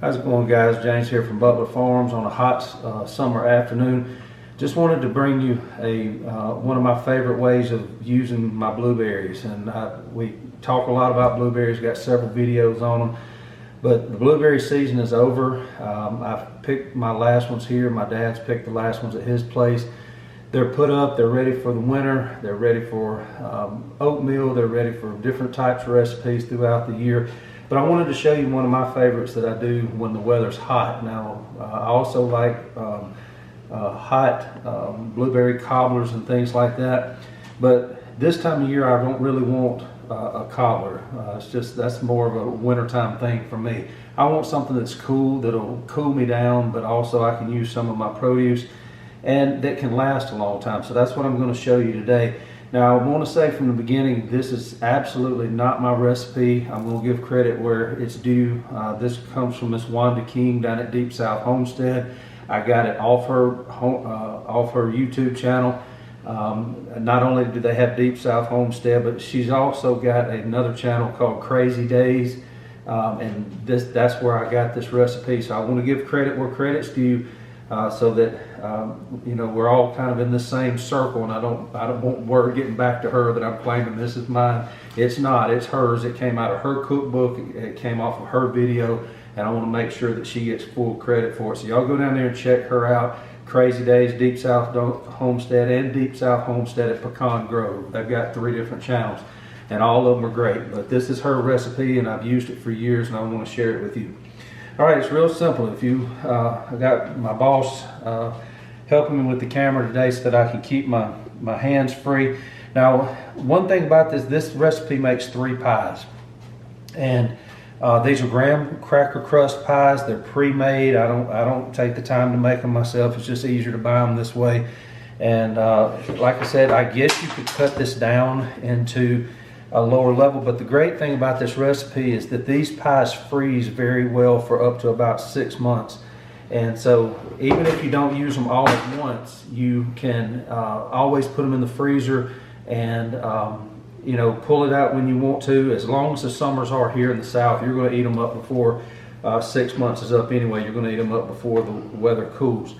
How's it going, guys? James here from Butler Farms on a hot summer afternoon. Just wanted to bring you one of my favorite ways of using my blueberries, and we talk a lot about blueberries, got several videos on them, but the blueberry season is over. I've picked my last ones here. My dad's picked the last ones at his place. They're put up, they're ready for the winter, they're ready for oatmeal, they're ready for different types of recipes throughout the year. But I wanted to show you one of my favorites that I do when the weather's hot. Now, I also like hot blueberry cobblers and things like that. But this time of year, I don't really want a cobbler. That's more of a wintertime thing for me. I want something that's cool, that'll cool me down, but also I can use some of my produce and that can last a long time. So that's what I'm going to show you today. Now, I want to say from the beginning, this is absolutely not my recipe. I'm going to give credit where it's due. This comes from Miss Wanda King down at Deep South Homestead. I got it off her YouTube channel. Not only do they have Deep South Homestead, but she's also got another channel called Crazy Days, and that's where I got this recipe. So I want to give credit where credit's due, so that you know, we're all kind of in the same circle, and I don't want word getting back to her that I'm claiming this is mine. It's not. It's hers. It came out of her cookbook. It came off of her video, and I want to make sure that she gets full credit for it. So y'all go down there and check her out. Crazy Days, Deep South Homestead, and Deep South Homestead at Pecan Grove. They've got 3 different channels, and all of them are great. But this is her recipe, and I've used it for years, and I want to share it with you. All right, it's real simple. If you, I got my boss helping me with the camera today so that I can keep my hands free. Now, one thing about this recipe makes 3 pies, and these are graham cracker crust pies. They're pre-made. I don't take the time to make them myself. It's just easier to buy them this way. And like I said, I guess you could cut this down into a lower level, but the great thing about this recipe is that these pies freeze very well for up to about 6 months. And so even if you don't use them all at once, you can always put them in the freezer and you know, pull it out when you want to. As long as the summers are here in the South, you're going to eat them up before 6 months is up anyway. You're going to eat them up before the weather cools.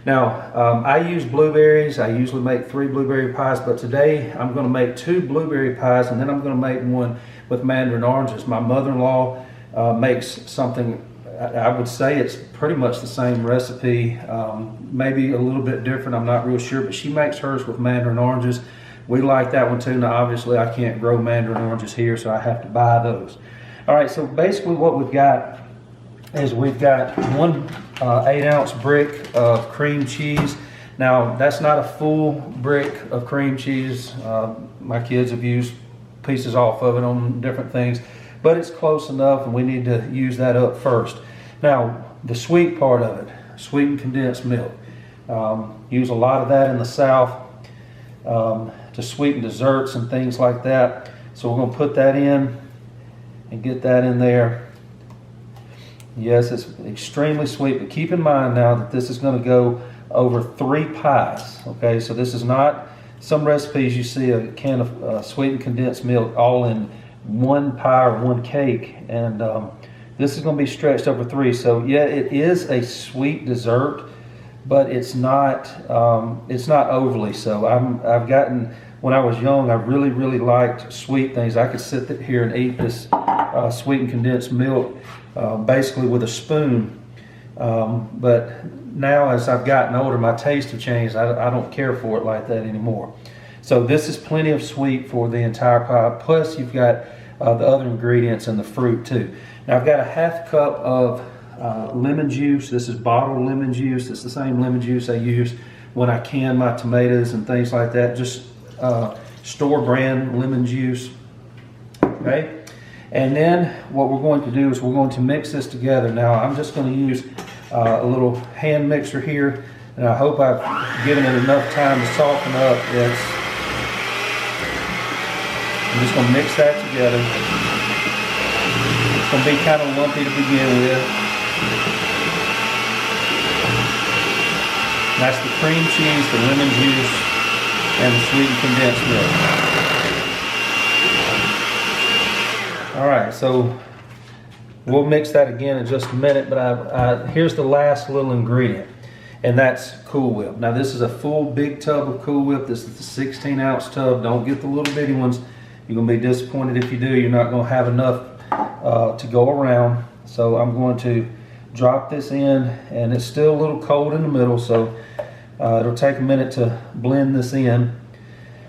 Now, I use blueberries. I usually make 3 blueberry pies, but today I'm going to make 2 blueberry pies, and then I'm going to make one with mandarin oranges. My mother-in-law makes something, I would say it's pretty much the same recipe, maybe a little bit different, I'm not real sure, but she makes hers with mandarin oranges. We like that one too. Now, obviously, I can't grow mandarin oranges here, so I have to buy those. All right, so basically what we've got is we've got 1 8-ounce brick of cream cheese. Now, that's not a full brick of cream cheese. My kids have used pieces off of it on different things, but it's close enough, and we need to use that up first. Now, the sweet part of it, sweetened condensed milk. Use a lot of that in the South to sweeten desserts and things like that. So we're going to put that in and get that in there. Yes, it's extremely sweet, but keep in mind now that this is going to go over 3 pies. Okay, so this is not some recipes you see a can of sweetened condensed milk all in 1 pie or 1 cake, and this is going to be stretched over 3. So yeah, it is a sweet dessert, but it's not overly so. I've gotten, when I was young, I really liked sweet things. I could sit here and eat this sweetened condensed milk basically with a spoon, but now as I've gotten older, my taste have changed. I don't care for it like that anymore. So this is plenty of sweet for the entire pie, plus you've got the other ingredients and the fruit too. Now, I've got a 1/2 cup of lemon juice. This is bottled lemon juice. It's the same lemon juice I use when I can my tomatoes and things like that. Just store brand lemon juice. Okay, and then what we're going to do is we're going to mix this together. Now, I'm just going to use a little hand mixer here, and I hope I've given it enough time to soften up. I'm just going to mix that together. It's going to be kind of lumpy to begin with. That's the cream cheese, the lemon juice, and the sweetened condensed milk. All right, so We'll mix that again in just a minute, but here's the last little ingredient, and that's Cool Whip. Now this is a full big tub of Cool Whip. This is the 16-ounce tub. Don't get the little bitty ones. You're gonna be disappointed if you do. You're not gonna have enough to go around. So I'm going to drop this in, and it's still a little cold in the middle, so it'll take a minute to blend this in.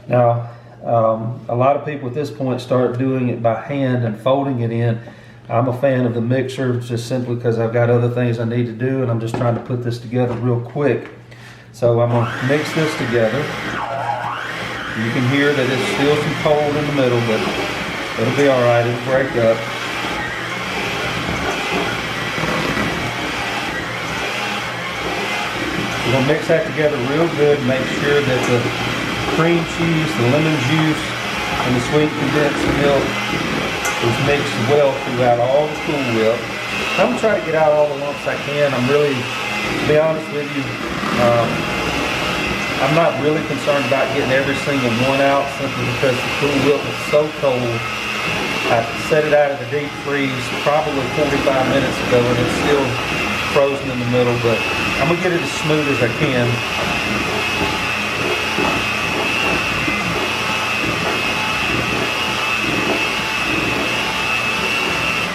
Now, a lot of people at this point start doing it by hand and folding it in. I'm a fan of the mixer just simply because I've got other things I need to do, and I'm just trying to put this together real quick. So I'm going to mix this together. You can hear that it's still some cold in the middle, but it'll be all right. It'll break up. We're going to mix that together real good. Make sure that the cream cheese, the lemon juice, and the sweet condensed milk is mixed well throughout all the Cool Whip. I'm going to try to get out all the lumps I can. I'm really, to be honest with you, I'm not really concerned about getting every single one out simply because the Cool Whip is so cold. I set it out of the deep freeze probably 45 minutes ago, and it's still frozen in the middle, but I'm going to get it as smooth as I can.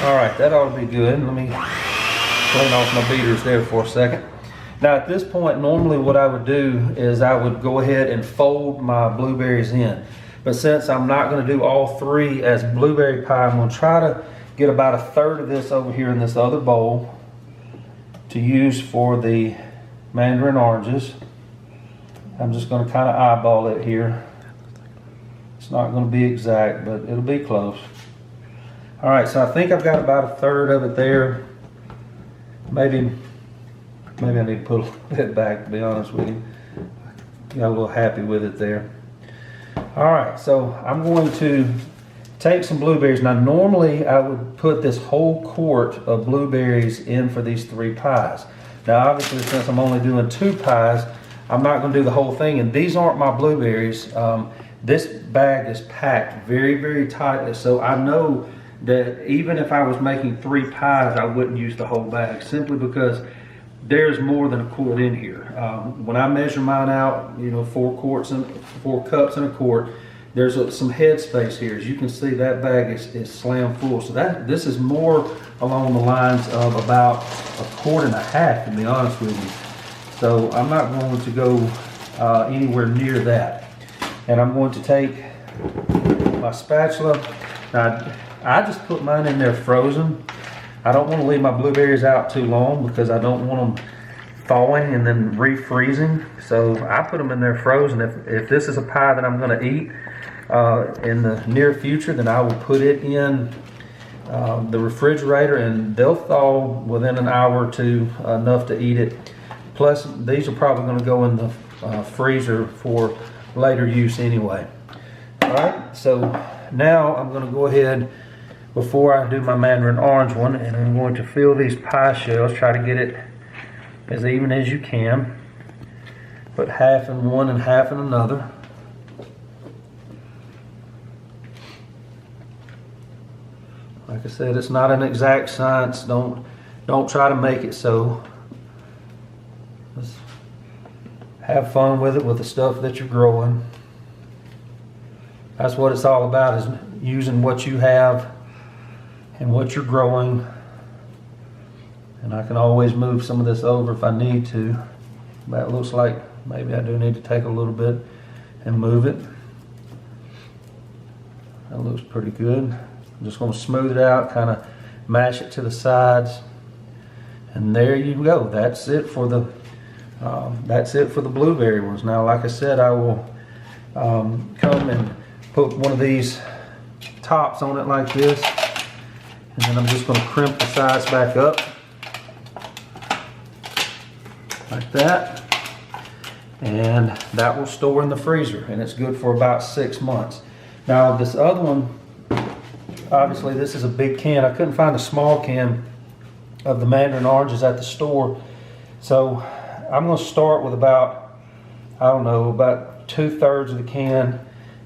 Alright, that ought to be good. Let me clean off my beaters there for a second. Now at this point, normally what I would do is I would go ahead and fold my blueberries in. But since I'm not going to do all three as blueberry pie, I'm going to try to get about 1/3 of this over here in this other bowl to use for the mandarin oranges. I'm just going to kind of eyeball it here. It's not going to be exact, but it'll be close. Alright, so I think I've got about 1/3 of it there. Maybe I need to put a little bit back, to be honest with you. Got a little happy with it there. Alright, so I'm going to take some blueberries. Now normally I would put this whole quart of blueberries in for these 3 pies. Now obviously since I'm only doing 2 pies, I'm not going to do the whole thing, and these aren't my blueberries. This bag is packed very, very tightly, so I know that even if I was making 3 pies, I wouldn't use the whole bag, simply because there's more than a quart in here. When I measure mine out, you know, 4 cups and a quart, there's some head space here. As you can see, that bag is slam full. So this is more along the lines of about 1.5 quarts, to be honest with you. So I'm not going to go anywhere near that. And I'm going to take my spatula. Now, I just put mine in there frozen. I don't want to leave my blueberries out too long because I don't want them thawing and then refreezing. So I put them in there frozen. If this is a pie that I'm going to eat in the near future, then I will put it in the refrigerator, and they'll thaw within an hour or two, enough to eat it. Plus, these are probably going to go in the freezer for later use anyway. All right, so now I'm going to go ahead, before I do my mandarin orange one, and I'm going to fill these pie shells. Try to get it as even as you can. Put half in one and half in another. Like I said, it's not an exact science. Don't try to make it so. Just have fun with it, with the stuff that you're growing. That's what it's all about, is using what you have and what you're growing. And I can always move some of this over if I need to. That looks like maybe I do need to take a little bit and move it. That looks pretty good. I'm just going to smooth it out, kind of mash it to the sides, and there you go. That's it for the blueberry ones. Now, like I said, I will come and put one of these tops on it like this, and then I'm just going to crimp the sides back up like that, and that will store in the freezer, and it's good for about 6 months. Now this other one, obviously this is a big can. I couldn't find a small can of the mandarin oranges at the store, so I'm going to start with about, I don't know, about 2/3 of the can,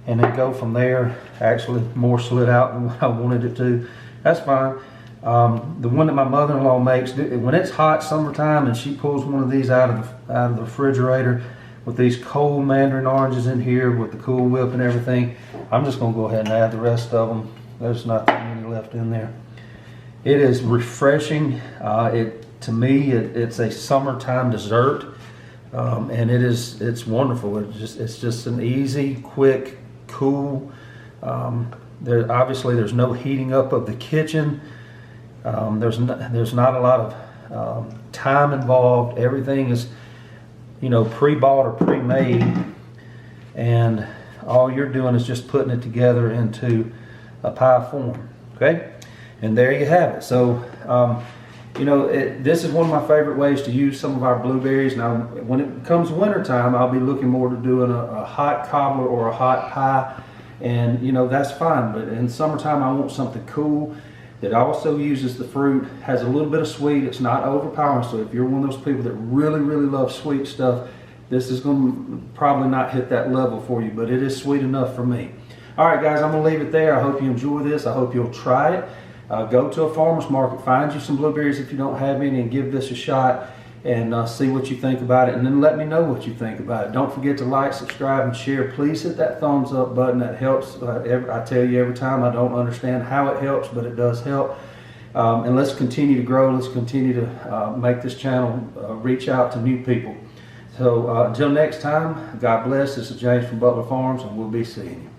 and then go from there. Actually, more slid out than I wanted it to. That's fine. The one that my mother-in-law makes, when it's hot summertime and she pulls one of these out of the refrigerator with these cold mandarin oranges in here with the Cool Whip and everything, I'm just going to go ahead and add the rest of them. There's not that many left in there. It is refreshing. To me, it's a summertime dessert, and it's wonderful. It's just an easy, quick, cool. Obviously there's no heating up of the kitchen. There's not a lot of time involved. Everything is, pre-bought or pre-made, and all you're doing is just putting it together into a pie form. Okay, and there you have it. So this is one of my favorite ways to use some of our blueberries. Now when it comes wintertime, I'll be looking more to doing a hot cobbler or a hot pie, and that's fine. But in summertime I want something cool that also uses the fruit, has a little bit of sweet. It's not overpowering. So if you're one of those people that really, really love sweet stuff, this is going to probably not hit that level for you, but it is sweet enough for me. All right, guys, I'm going to leave it there. I hope you enjoy this. I hope you'll try it. Go to a farmer's market, find you some blueberries if you don't have any, and give this a shot and see what you think about it, and then let me know what you think about it. Don't forget to like, subscribe, and share. Please hit that thumbs up button. That helps. I tell you every time, I don't understand how it helps, but it does help. And let's continue to grow. Let's continue to make this channel reach out to new people. So until next time, God bless. This is James from Butler Farms, and we'll be seeing you.